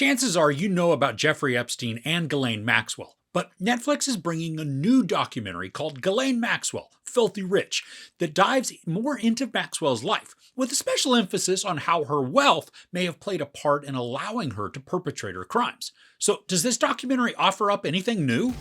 Chances are you know about Jeffrey Epstein and Ghislaine Maxwell, but Netflix is bringing a new documentary called Ghislaine Maxwell, Filthy Rich, that dives more into Maxwell's life, with a special emphasis on how her wealth may have played a part in allowing her to perpetrate her crimes. So, does this documentary offer up anything new?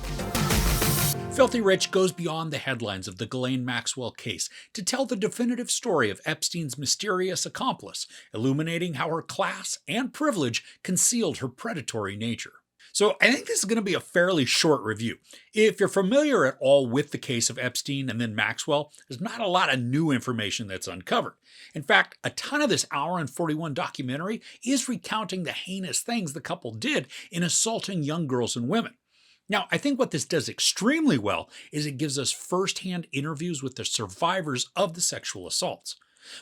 Filthy Rich goes beyond the headlines of the Ghislaine Maxwell case to tell the definitive story of Epstein's mysterious accomplice, illuminating how her class and privilege concealed her predatory nature. So I think this is going to be a fairly short review. If you're familiar at all with the case of Epstein and then Maxwell, there's not a lot of new information that's uncovered. In fact, a ton of this hour and 41 documentary is recounting the heinous things the couple did in assaulting young girls and women. Now, I think what this does extremely well is it gives us firsthand interviews with the survivors of the sexual assaults.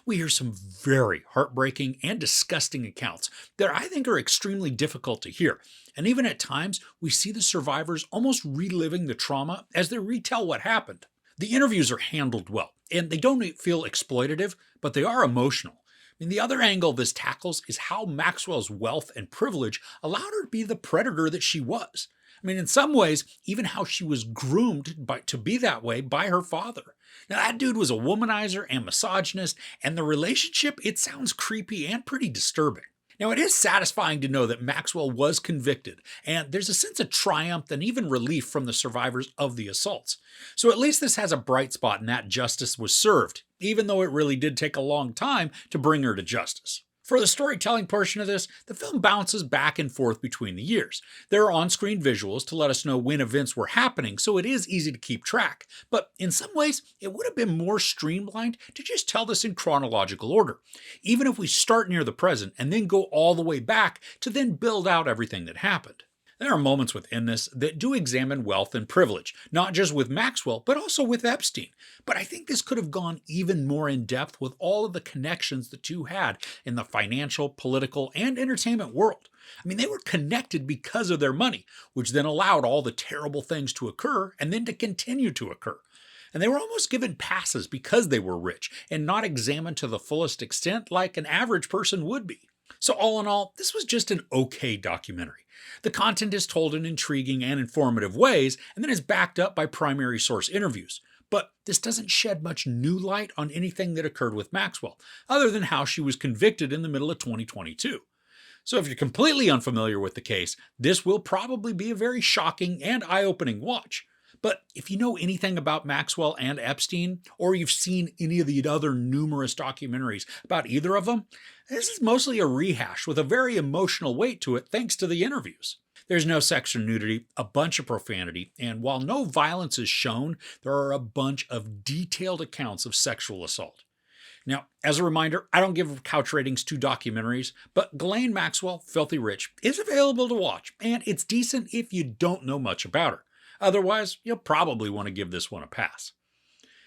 We hear some very heartbreaking and disgusting accounts that I think are extremely difficult to hear. And even at times, we see the survivors almost reliving the trauma as they retell what happened. The interviews are handled well, and they don't feel exploitative, but they are emotional. And the other angle this tackles is how Maxwell's wealth and privilege allowed her to be the predator that she was. In some ways, even how she was groomed to be that way by her father. Now, that dude was a womanizer and misogynist, and the relationship, it sounds creepy and pretty disturbing. Now, it is satisfying to know that Maxwell was convicted, and there's a sense of triumph and even relief from the survivors of the assaults. So at least this has a bright spot in that justice was served, even though it really did take a long time to bring her to justice. For the storytelling portion of this, the film bounces back and forth between the years. There are on-screen visuals to let us know when events were happening, so it is easy to keep track. But in some ways, it would have been more streamlined to just tell this in chronological order, even if we start near the present and then go all the way back to then build out everything that happened. There are moments within this that do examine wealth and privilege, not just with Maxwell, but also with Epstein. But I think this could have gone even more in depth with all of the connections the two had in the financial, political, and entertainment world. They were connected because of their money, which then allowed all the terrible things to occur and then to continue to occur. And they were almost given passes because they were rich and not examined to the fullest extent like an average person would be. So all in all, this was just an okay documentary. The content is told in intriguing and informative ways, and then is backed up by primary source interviews. But this doesn't shed much new light on anything that occurred with Maxwell, other than how she was convicted in the middle of 2022. So if you're completely unfamiliar with the case, this will probably be a very shocking and eye-opening watch. But if you know anything about Maxwell and Epstein, or you've seen any of the other numerous documentaries about either of them, this is mostly a rehash with a very emotional weight to it thanks to the interviews. There's no sex or nudity, a bunch of profanity, and while no violence is shown, there are a bunch of detailed accounts of sexual assault. Now, as a reminder, I don't give couch ratings to documentaries, but Ghislaine Maxwell, Filthy Rich, is available to watch, and it's decent if you don't know much about her. Otherwise, you'll probably want to give this one a pass.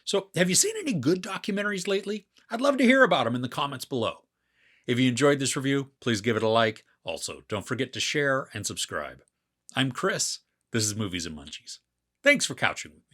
So, have you seen any good documentaries lately? I'd love to hear about them in the comments below. If you enjoyed this review, please give it a like. Also, don't forget to share and subscribe. I'm Chris. This is Movies and Munchies. Thanks for couching with me.